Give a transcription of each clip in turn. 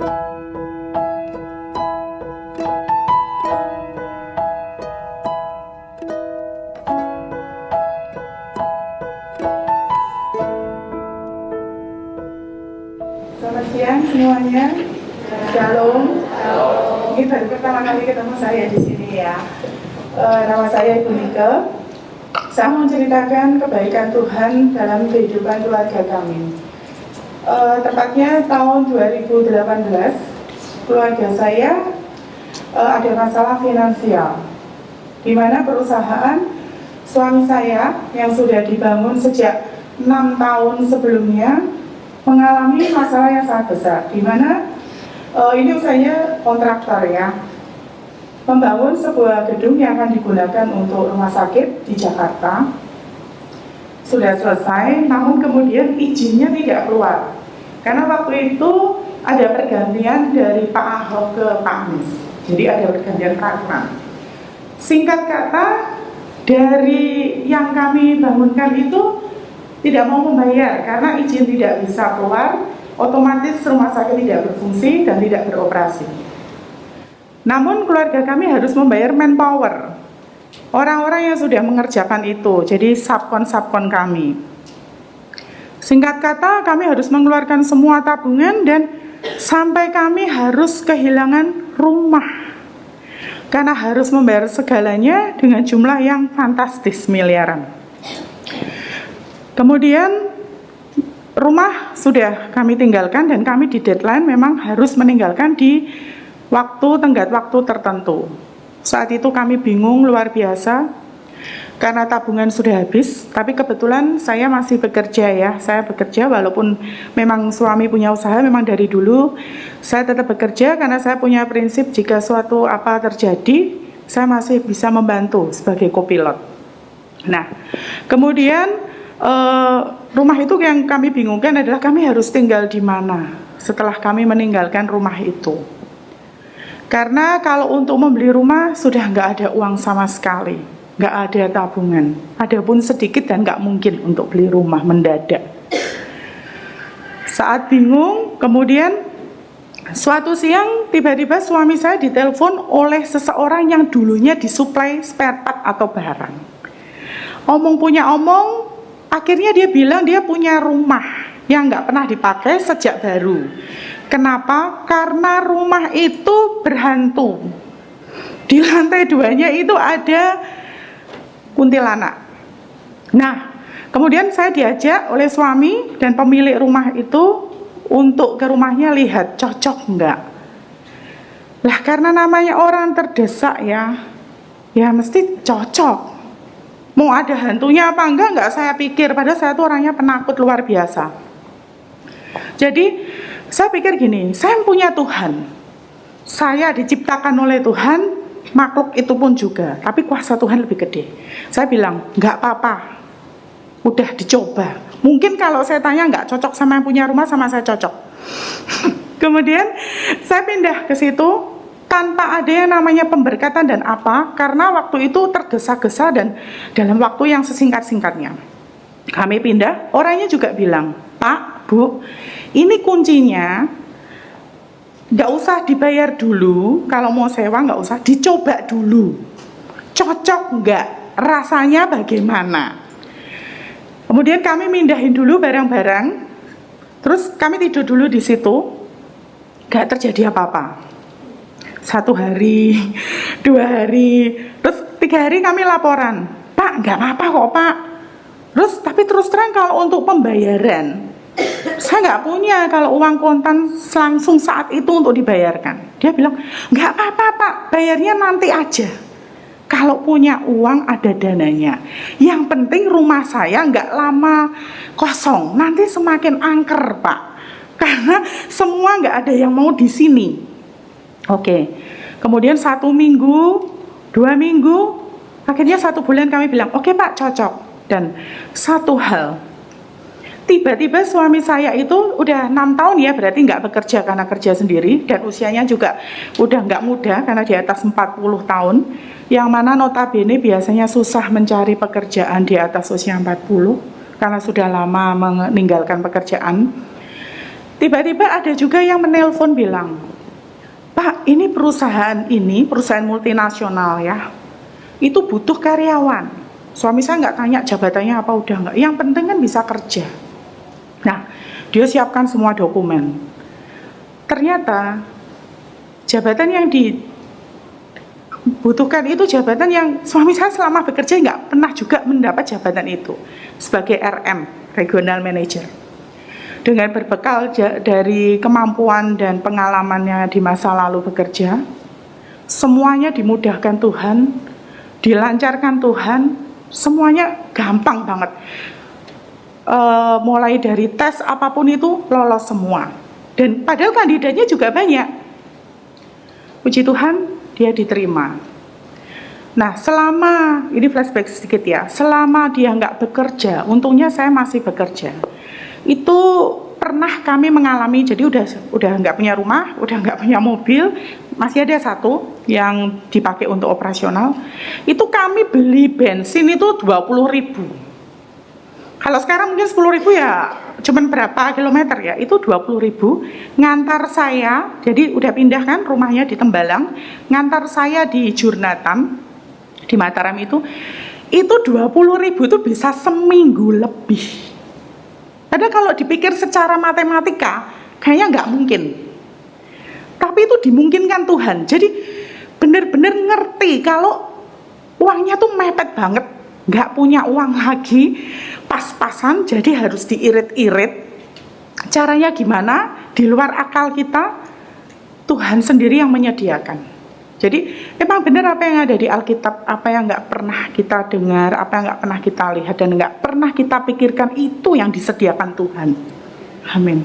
Selamat siang semuanya. Shalom. Ini baru pertama kali ketemu saya di sini ya. Nama saya Ibu Nike. Saya mau menceritakan kebaikan Tuhan dalam kehidupan keluarga kami. Tepatnya tahun 2018, keluarga saya ada masalah finansial, di mana perusahaan suami saya yang sudah dibangun sejak 6 tahun sebelumnya mengalami masalah yang sangat besar, di mana ini usahanya kontraktor ya, membangun sebuah gedung yang akan digunakan untuk rumah sakit di Jakarta. Sudah selesai, namun kemudian izinnya tidak keluar karena waktu itu ada pergantian dari Pak Ahok ke Pak Anies, jadi ada pergantian peraturan. Singkat kata, dari yang kami bangunkan itu tidak mau membayar karena izin tidak bisa keluar, otomatis rumah sakit tidak berfungsi dan tidak beroperasi. Namun keluarga kami harus membayar manpower, orang-orang yang sudah mengerjakan itu, jadi subkon kami. Singkat kata, kami harus mengeluarkan semua tabungan dan sampai kami harus kehilangan rumah karena harus membayar segalanya dengan jumlah yang fantastis, miliaran. Kemudian rumah sudah kami tinggalkan dan kami di deadline memang harus meninggalkan di tenggat waktu tertentu. Saat itu kami bingung luar biasa karena tabungan sudah habis, tapi kebetulan saya masih bekerja ya. Saya bekerja walaupun memang suami punya usaha, memang dari dulu saya tetap bekerja karena saya punya prinsip jika suatu apa terjadi, saya masih bisa membantu sebagai kopilot. Nah, kemudian rumah itu yang kami bingungkan adalah kami harus tinggal di mana setelah kami meninggalkan rumah itu. Karena kalau untuk membeli rumah sudah nggak ada uang sama sekali, nggak ada tabungan, adapun sedikit dan nggak mungkin untuk beli rumah mendadak. Saat bingung, kemudian suatu siang tiba-tiba suami saya ditelepon oleh seseorang yang dulunya disuplai spare part atau barang. Omong punya omong, akhirnya dia bilang dia punya rumah yang nggak pernah dipakai sejak baru. Kenapa? Karena rumah itu berhantu. Di lantai 2-nya itu ada kuntilanak. Nah, kemudian saya diajak oleh suami dan pemilik rumah itu untuk ke rumahnya lihat cocok enggak. Lah karena namanya orang terdesak ya mesti cocok. Mau ada hantunya apa enggak saya pikir, padahal saya tuh orangnya penakut luar biasa. Jadi saya pikir gini, saya punya Tuhan, saya diciptakan oleh Tuhan, makhluk itu pun juga, tapi kuasa Tuhan lebih gede. Saya bilang, enggak apa-apa, udah dicoba. Mungkin kalau saya tanya enggak cocok sama yang punya rumah, sama saya cocok. Kemudian saya pindah ke situ tanpa ada yang namanya pemberkatan dan apa, karena waktu itu tergesa-gesa dan dalam waktu yang sesingkat-singkatnya. Kami pindah, orangnya juga bilang, Pak, Bu, ini kuncinya nggak usah dibayar dulu, kalau mau sewa nggak usah, dicoba dulu, cocok nggak, rasanya bagaimana. Kemudian kami mindahin dulu barang-barang, terus kami tidur dulu di situ, nggak terjadi apa-apa. 1 hari, 2 hari, terus 3 hari kami laporan, Pak nggak apa-apa kok Pak. Tapi terus terang kalau untuk pembayaran, saya nggak punya kalau uang kontan langsung saat itu untuk dibayarkan. Dia bilang, nggak apa-apa Pak, bayarnya nanti aja. Kalau punya uang ada dananya. Yang penting rumah saya nggak lama kosong, nanti semakin angker Pak. Karena semua nggak ada yang mau di sini. Oke, kemudian 1 minggu, 2 minggu, akhirnya 1 bulan kami bilang, oke Pak cocok. Dan satu hal, tiba-tiba suami saya itu udah 6 tahun ya, berarti nggak bekerja karena kerja sendiri, dan usianya juga udah nggak muda karena di atas 40 tahun, yang mana notabene biasanya susah mencari pekerjaan di atas usia 40 karena sudah lama meninggalkan pekerjaan. Tiba-tiba ada juga yang menelpon bilang, Pak, ini perusahaan multinasional ya, itu butuh karyawan. Suami saya nggak tanya jabatannya apa, udah nggak, yang penting kan bisa kerja. Nah, dia siapkan semua dokumen. Ternyata jabatan yang dibutuhkan itu jabatan yang suami saya selama bekerja nggak pernah juga mendapat jabatan itu, sebagai RM, Regional Manager. Dengan berbekal dari kemampuan dan pengalamannya di masa lalu bekerja, semuanya dimudahkan Tuhan, dilancarkan Tuhan, semuanya gampang banget. Mulai dari tes apapun itu lolos semua. Dan padahal kandidatnya juga banyak. Puji Tuhan, dia diterima. Nah, selama, ini flashback sedikit ya, selama dia nggak bekerja, untungnya saya masih bekerja. Itu pernah kami mengalami, jadi udah nggak punya rumah, udah nggak punya mobil, masih ada satu yang dipakai untuk operasional. Itu kami beli bensin itu 20.000. Kalau sekarang mungkin 10.000 ya, cuman berapa kilometer ya, itu 20.000. Ngantar saya, jadi udah pindah kan rumahnya di Tembalang, ngantar saya di Jurnatan, di Mataram itu 20.000 itu bisa seminggu lebih. Padahal kalau dipikir secara matematika, kayaknya nggak mungkin. Tapi itu dimungkinkan Tuhan. Jadi benar-benar ngerti kalau uangnya tuh mepet banget. Nggak punya uang lagi, pas-pasan, jadi harus diirit-irit. Caranya gimana? Di luar akal kita, Tuhan sendiri yang menyediakan. Jadi memang benar apa yang ada di Alkitab, apa yang nggak pernah kita dengar, apa yang nggak pernah kita lihat, dan nggak pernah kita pikirkan, itu yang disediakan Tuhan. Amin.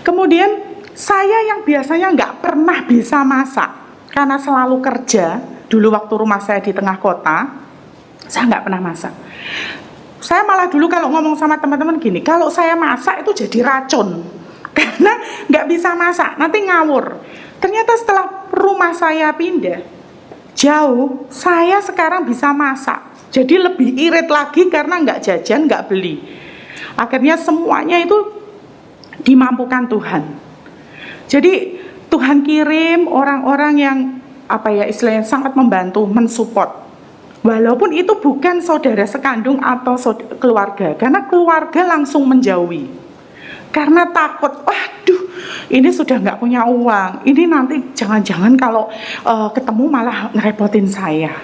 Kemudian saya yang biasanya nggak pernah bisa masak, karena selalu kerja, dulu waktu rumah saya di tengah kota, saya nggak pernah masak. Saya malah dulu kalau ngomong sama teman-teman gini, kalau saya masak itu jadi racun, karena nggak bisa masak, nanti ngawur. Ternyata setelah rumah saya pindah jauh, saya sekarang bisa masak. Jadi lebih irit lagi karena nggak jajan, nggak beli. Akhirnya semuanya itu dimampukan Tuhan. Jadi Tuhan kirim orang-orang yang istilahnya sangat membantu, mensupport. Walaupun itu bukan saudara sekandung atau keluarga, karena keluarga langsung menjauhi. Karena takut, waduh, ini sudah nggak punya uang, ini nanti jangan-jangan kalau ketemu malah ngerepotin saya.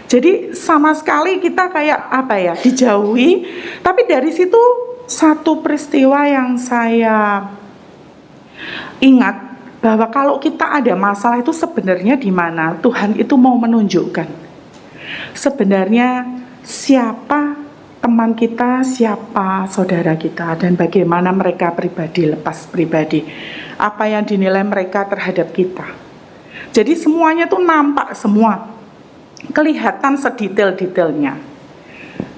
Jadi sama sekali kita kayak dijauhi. Tapi dari situ satu peristiwa yang saya ingat, bahwa kalau kita ada masalah itu sebenarnya di mana Tuhan itu mau menunjukkan sebenarnya siapa teman kita, siapa saudara kita, dan bagaimana mereka pribadi, lepas pribadi, apa yang dinilai mereka terhadap kita. Jadi semuanya tuh nampak semua, kelihatan sedetail-detailnya.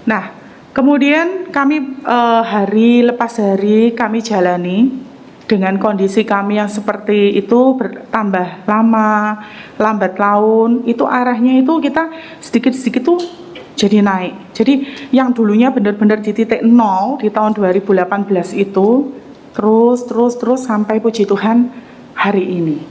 Nah, kemudian kami hari lepas hari kami jalani dengan kondisi kami yang seperti itu, bertambah lama, lambat laun, itu arahnya itu kita sedikit-sedikit tuh jadi naik. Jadi yang dulunya benar-benar di titik nol di tahun 2018 itu terus sampai puji Tuhan hari ini.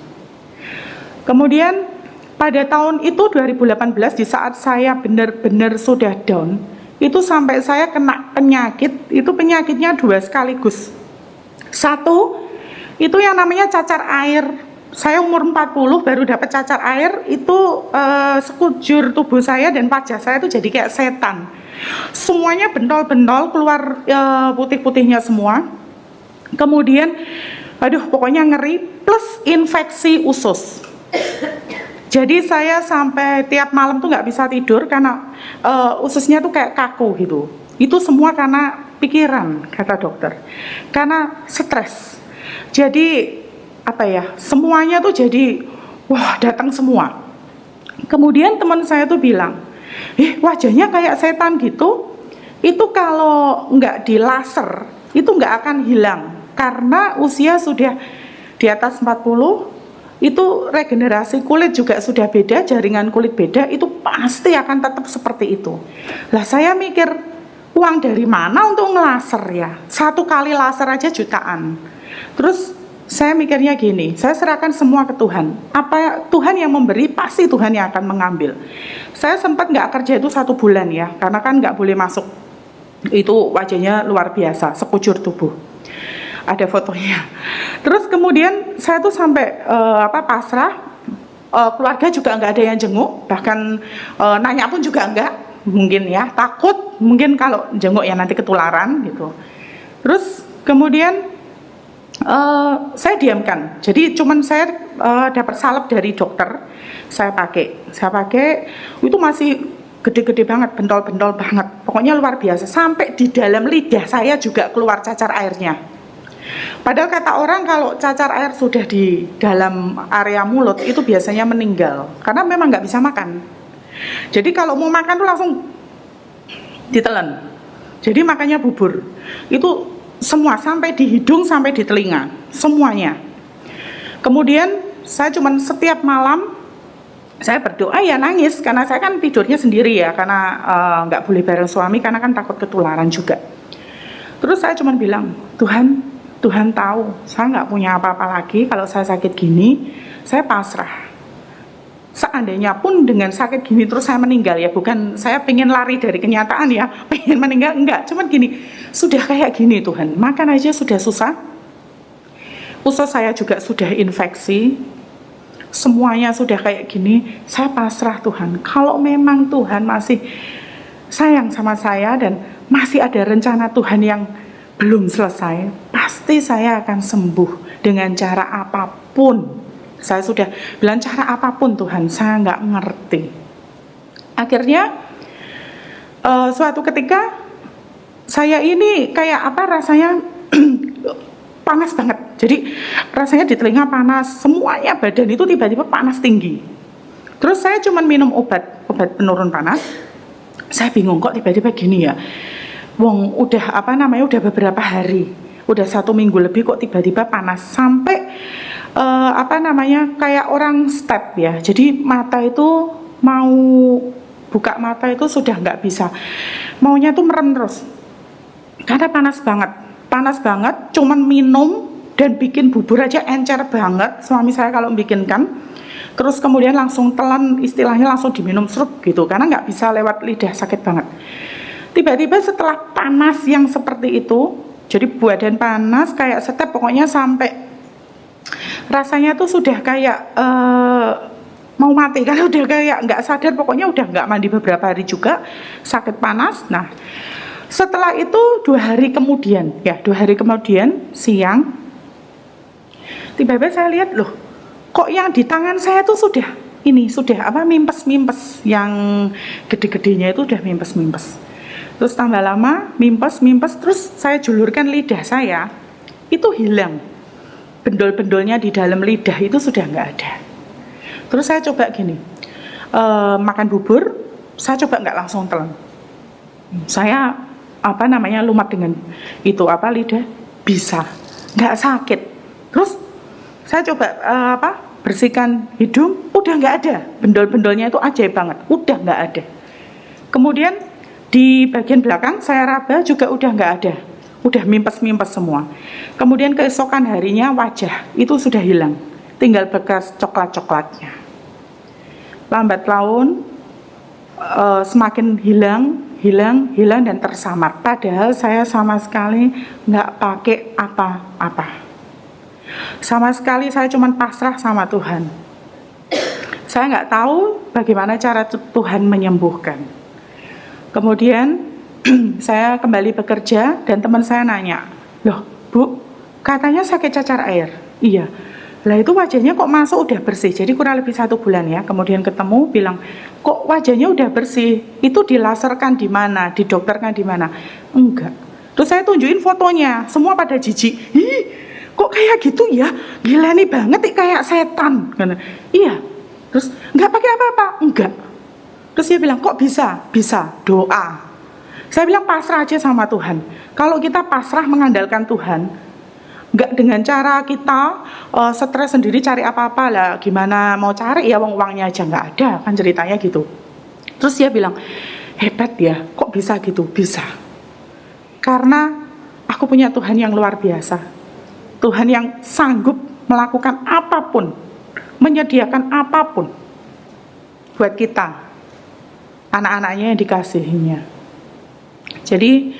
Kemudian pada tahun itu 2018, di saat saya benar-benar sudah down, itu sampai saya kena penyakit, itu penyakitnya dua sekaligus. Satu, itu yang namanya cacar air. Saya umur 40 baru dapat cacar air, itu sekujur tubuh saya dan wajah saya itu jadi kayak setan. Semuanya bentol-bentol, keluar putih-putihnya semua. Kemudian, pokoknya ngeri, plus infeksi usus. Jadi saya sampai tiap malam tuh nggak bisa tidur karena ususnya tuh kayak kaku gitu. Itu semua karena pikiran, kata dokter. Karena stres. Jadi semuanya tuh jadi datang semua. Kemudian teman saya tuh bilang, wajahnya kayak setan gitu. Itu kalau nggak di laser itu nggak akan hilang, karena usia sudah di atas 40, itu regenerasi kulit juga sudah beda, jaringan kulit beda, itu pasti akan tetap seperti itu. Lah saya mikir, uang dari mana untuk ngelaser ya? 1 kali laser aja jutaan. Terus saya mikirnya gini, saya serahkan semua ke Tuhan. Apa Tuhan yang memberi, pasti Tuhan yang akan mengambil. Saya sempat nggak kerja itu 1 bulan ya, karena kan nggak boleh masuk. Itu wajahnya luar biasa, sekujur tubuh. Ada fotonya. Terus kemudian saya tuh sampai pasrah. Keluarga juga nggak ada yang jenguk, bahkan nanya pun juga nggak, mungkin ya takut, mungkin kalau jenguk ya nanti ketularan gitu. Terus kemudian saya diamkan, jadi cuman saya dapat salep dari dokter, saya pakai itu masih gede-gede banget, bentol-bentol banget, pokoknya luar biasa, sampai di dalam lidah saya juga keluar cacar airnya. Padahal kata orang kalau cacar air sudah di dalam area mulut itu biasanya meninggal, karena memang nggak bisa makan. Jadi kalau mau makan tuh langsung ditelan. Jadi makannya bubur. Itu semua sampai di hidung, sampai di telinga, semuanya. Kemudian saya cuman setiap malam saya berdoa ya nangis, karena saya kan tidurnya sendiri ya, karena nggak boleh bareng suami, karena kan takut ketularan juga. Terus saya cuman bilang, Tuhan tahu, saya nggak punya apa-apa lagi. Kalau saya sakit gini, saya pasrah. Seandainya pun dengan sakit gini terus saya meninggal ya, bukan saya pengen lari dari kenyataan ya, pengen meninggal, enggak. Cuman gini, sudah kayak gini Tuhan, makan aja sudah susah. Usus saya juga sudah infeksi, semuanya sudah kayak gini. Saya pasrah Tuhan. Kalau memang Tuhan masih sayang sama saya dan masih ada rencana Tuhan yang belum selesai, pasti saya akan sembuh dengan cara apapun. Saya sudah bilang cara apapun Tuhan, saya nggak ngerti. Akhirnya suatu ketika saya ini kayak apa rasanya panas banget. Jadi rasanya di telinga panas, semuanya badan itu tiba-tiba panas tinggi. Terus saya cuma minum obat penurun panas. Saya bingung kok tiba-tiba gini ya. Wong udah udah beberapa hari, udah 1 minggu lebih kok tiba-tiba panas sampai kayak orang step ya. Jadi mata itu mau buka mata itu sudah nggak bisa, maunya tuh merem terus karena panas banget. Cuman minum dan bikin bubur aja encer banget suami saya kalau bikinkan. Terus kemudian langsung telan, istilahnya langsung diminum serut gitu, karena nggak bisa lewat lidah, sakit banget. Tiba-tiba setelah panas yang seperti itu, jadi badan panas kayak setep, pokoknya sampai rasanya tuh sudah kayak mau mati, karena udah kayak nggak sadar, pokoknya udah nggak mandi beberapa hari juga, sakit panas. Nah setelah itu 2 hari kemudian siang, tiba-tiba saya lihat loh, kok yang di tangan saya tuh sudah mimpes, yang gede-gedenya itu udah mimpes. Terus tambah lama mimpes, terus saya julurkan lidah saya, itu hilang. Bendol-bendolnya di dalam lidah itu sudah nggak ada. Terus saya coba gini, makan bubur, saya coba nggak langsung telan. Saya lumat dengan itu lidah, bisa, nggak sakit. Terus saya coba bersihkan hidung, udah nggak ada. Bendol-bendolnya itu ajaib banget, udah nggak ada. Kemudian di bagian belakang saya raba juga udah nggak ada, udah mimpes semua. Kemudian keesokan harinya wajah itu sudah hilang, tinggal bekas coklat-coklatnya. Lambat laun semakin hilang dan tersamar. Padahal saya sama sekali nggak pakai apa-apa. Sama sekali saya cuma pasrah sama Tuhan. Saya nggak tahu bagaimana cara Tuhan menyembuhkan. Kemudian saya kembali bekerja dan teman saya nanya, loh Bu, katanya sakit cacar air. Iya. Lah itu wajahnya kok masuk udah bersih. Jadi kurang lebih 1 bulan ya. Kemudian ketemu bilang, kok wajahnya udah bersih? Itu dilaserkan di mana? Didokterkan di mana? Enggak. Terus saya tunjukin fotonya, semua pada jijik. Ih, kok kayak gitu ya? Gila nih banget, kayak setan. Iya. Terus nggak pakai apa-apa? Enggak. Terus dia bilang, kok bisa? Bisa, doa. Saya bilang pasrah aja sama Tuhan. Kalau kita pasrah mengandalkan Tuhan, nggak dengan cara kita stres sendiri cari apa-apa lah, gimana mau cari ya uangnya aja nggak ada, kan ceritanya gitu. Terus dia bilang, hebat ya, kok bisa gitu? Bisa. Karena aku punya Tuhan yang luar biasa. Tuhan yang sanggup melakukan apapun, menyediakan apapun buat kita, anak-anaknya yang dikasihinya. Jadi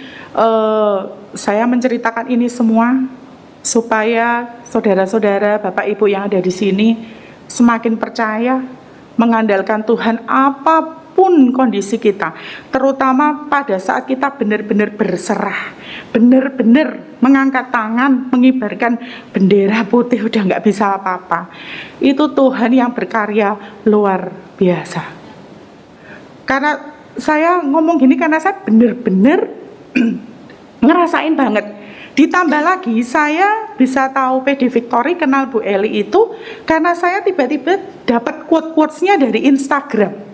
saya menceritakan ini semua supaya saudara-saudara, Bapak Ibu yang ada di sini semakin percaya, mengandalkan Tuhan apapun kondisi kita, terutama pada saat kita benar-benar berserah, benar-benar mengangkat tangan, mengibarkan bendera putih, udah nggak bisa apa-apa. Itu Tuhan yang berkarya luar biasa. Karena saya ngomong gini karena saya benar-benar ngerasain banget. Ditambah lagi saya bisa tahu PD Victory, kenal Bu Eli itu karena saya tiba-tiba dapat quotes-nya dari Instagram.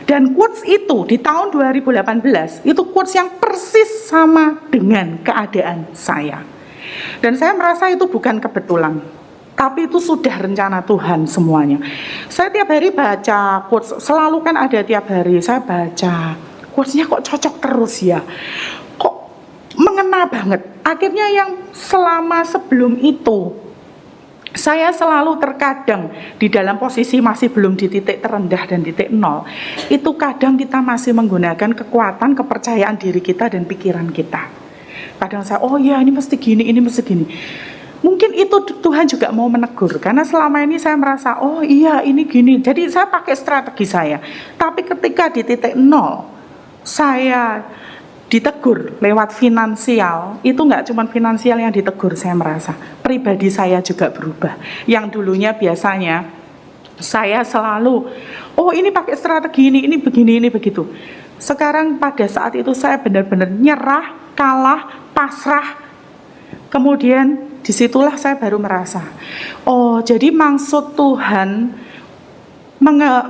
Dan quotes itu di tahun 2018 itu quotes yang persis sama dengan keadaan saya. Dan saya merasa itu bukan kebetulan, tapi itu sudah rencana Tuhan semuanya. Saya tiap hari baca quotes, selalu kan ada tiap hari saya baca. Quotes-nya kok cocok terus ya. Mengena banget. Akhirnya yang selama sebelum itu saya selalu terkadang di dalam posisi masih belum di titik terendah dan titik nol. Itu kadang kita masih menggunakan kekuatan, kepercayaan diri kita dan pikiran kita. Kadang saya, oh ya ini mesti gini, ini mesti gini. Mungkin itu Tuhan juga mau menegur. Karena selama ini saya merasa, oh iya ini gini. Jadi saya pakai strategi saya. Tapi ketika di titik nol, saya ditegur lewat finansial, itu nggak cuma finansial yang ditegur, saya merasa pribadi saya juga berubah. Yang dulunya biasanya saya selalu, oh ini pakai strategi ini begini, ini begitu. Sekarang pada saat itu saya benar-benar nyerah, kalah, pasrah. Kemudian disitulah saya baru merasa, oh jadi maksud Tuhan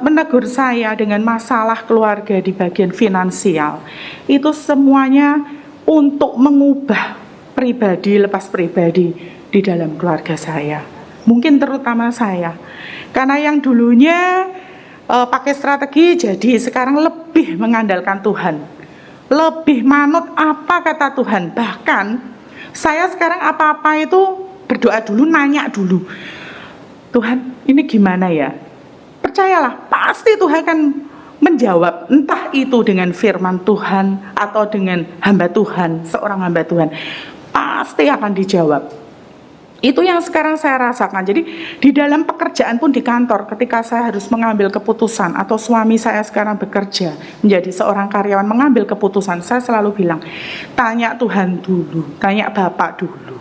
menegur saya dengan masalah keluarga di bagian finansial itu semuanya untuk mengubah pribadi lepas pribadi di dalam keluarga saya, mungkin terutama saya, karena yang dulunya pakai strategi jadi sekarang lebih mengandalkan Tuhan, lebih manut apa kata Tuhan. Bahkan saya sekarang apa-apa itu berdoa dulu, nanya dulu, Tuhan ini gimana ya. Percayalah, pasti Tuhan akan menjawab, entah itu dengan firman Tuhan atau dengan hamba Tuhan, seorang hamba Tuhan, pasti akan dijawab. Itu yang sekarang saya rasakan. Jadi di dalam pekerjaan pun di kantor, ketika saya harus mengambil keputusan atau suami saya sekarang bekerja menjadi seorang karyawan mengambil keputusan, saya selalu bilang, tanya Tuhan dulu, tanya Bapak dulu.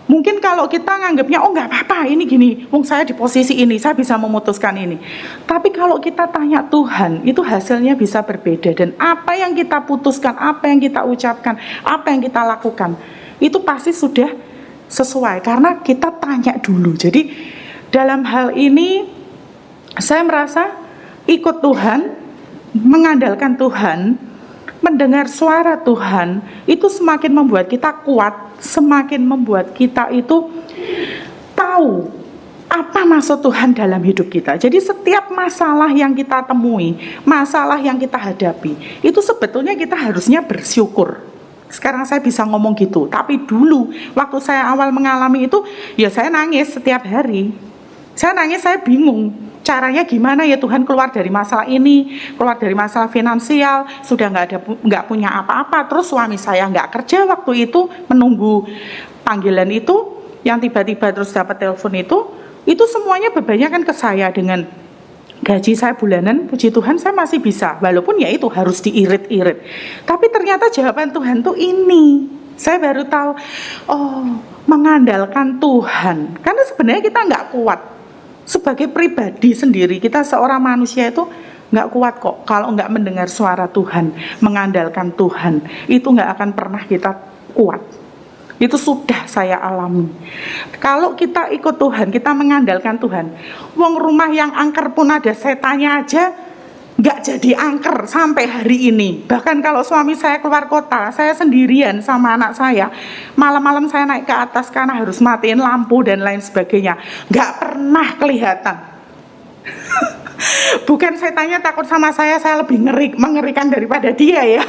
Mungkin kalau kita nganggapnya, oh nggak apa-apa, ini gini, saya di posisi ini, saya bisa memutuskan ini. Tapi kalau kita tanya Tuhan, itu hasilnya bisa berbeda. Dan apa yang kita putuskan, apa yang kita ucapkan, apa yang kita lakukan, itu pasti sudah sesuai, karena kita tanya dulu. Jadi dalam hal ini, saya merasa ikut Tuhan, mengandalkan Tuhan, mendengar suara Tuhan, itu semakin membuat kita kuat, semakin membuat kita itu tahu apa maksud Tuhan dalam hidup kita. Jadi setiap masalah yang kita temui, masalah yang kita hadapi, itu sebetulnya kita harusnya bersyukur. Sekarang saya bisa ngomong gitu, tapi dulu waktu saya awal mengalami itu, ya saya nangis setiap hari. Saya nangis, saya bingung. Caranya gimana ya Tuhan, keluar dari masalah ini, keluar dari masalah finansial, sudah nggak punya apa-apa, terus suami saya nggak kerja waktu itu, menunggu panggilan itu, yang tiba-tiba terus dapat telepon itu semuanya bebannya kan ke saya. Dengan gaji saya bulanan, puji Tuhan saya masih bisa, walaupun ya itu harus diirit-irit. Tapi ternyata jawaban Tuhan tuh ini, saya baru tahu, oh mengandalkan Tuhan, karena sebenarnya kita nggak kuat. Sebagai pribadi sendiri, kita seorang manusia itu nggak kuat kok kalau nggak mendengar suara Tuhan, mengandalkan Tuhan, itu nggak akan pernah kita kuat. Itu sudah saya alami. Kalau kita ikut Tuhan, kita mengandalkan Tuhan, wong rumah yang angker pun ada setannya aja nggak jadi angker sampai hari ini. Bahkan kalau suami saya keluar kota, saya sendirian sama anak saya, malam-malam saya naik ke atas karena harus matiin lampu dan lain sebagainya, nggak pernah kelihatan. Bukan setannya takut sama saya lebih mengerikan daripada dia ya.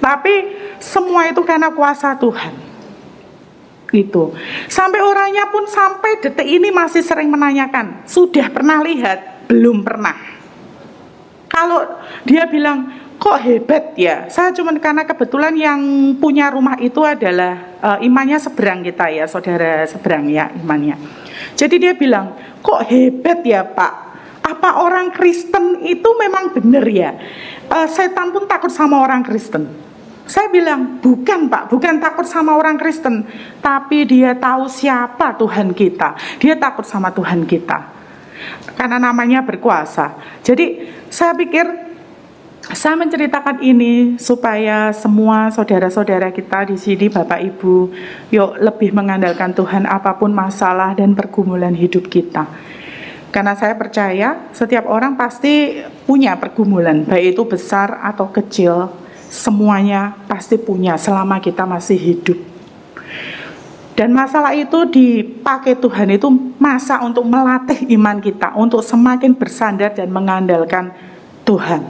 Tapi semua itu karena kuasa Tuhan. Gitu. Sampai orangnya pun sampai detik ini masih sering menanyakan, sudah pernah lihat? Belum pernah. Kalau dia bilang, kok hebat ya? Saya cuman karena kebetulan yang punya rumah itu adalah imannya seberang kita ya, saudara seberang ya imannya. Jadi dia bilang, kok hebat ya Pak? Apa orang Kristen itu memang benar ya? Setan pun takut sama orang Kristen. Saya bilang, bukan Pak, bukan takut sama orang Kristen, tapi dia tahu siapa Tuhan kita. Dia takut sama Tuhan kita, karena namanya berkuasa. Jadi saya pikir, saya menceritakan ini supaya semua saudara-saudara kita di sini, Bapak Ibu, yuk lebih mengandalkan Tuhan apapun masalah dan pergumulan hidup kita. Karena saya percaya setiap orang pasti punya pergumulan, baik itu besar atau kecil. Semuanya pasti punya selama kita masih hidup. Dan masalah itu dipakai Tuhan itu masa untuk melatih iman kita, untuk semakin bersandar dan mengandalkan Tuhan.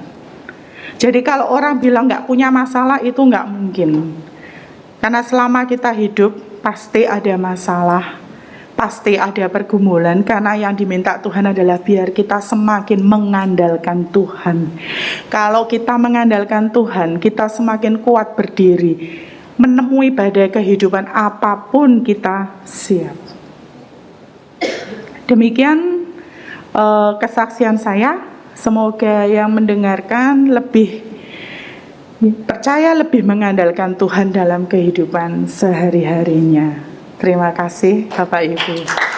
Jadi kalau orang bilang gak punya masalah, itu gak mungkin. Karena selama kita hidup pasti ada masalah, pasti ada pergumulan, karena yang diminta Tuhan adalah biar kita semakin mengandalkan Tuhan. Kalau kita mengandalkan Tuhan, kita semakin kuat berdiri, menemui badai kehidupan apapun kita siap. Demikian kesaksian saya. Semoga yang mendengarkan lebih percaya, lebih mengandalkan Tuhan dalam kehidupan sehari-harinya. Terima kasih Bapak Ibu.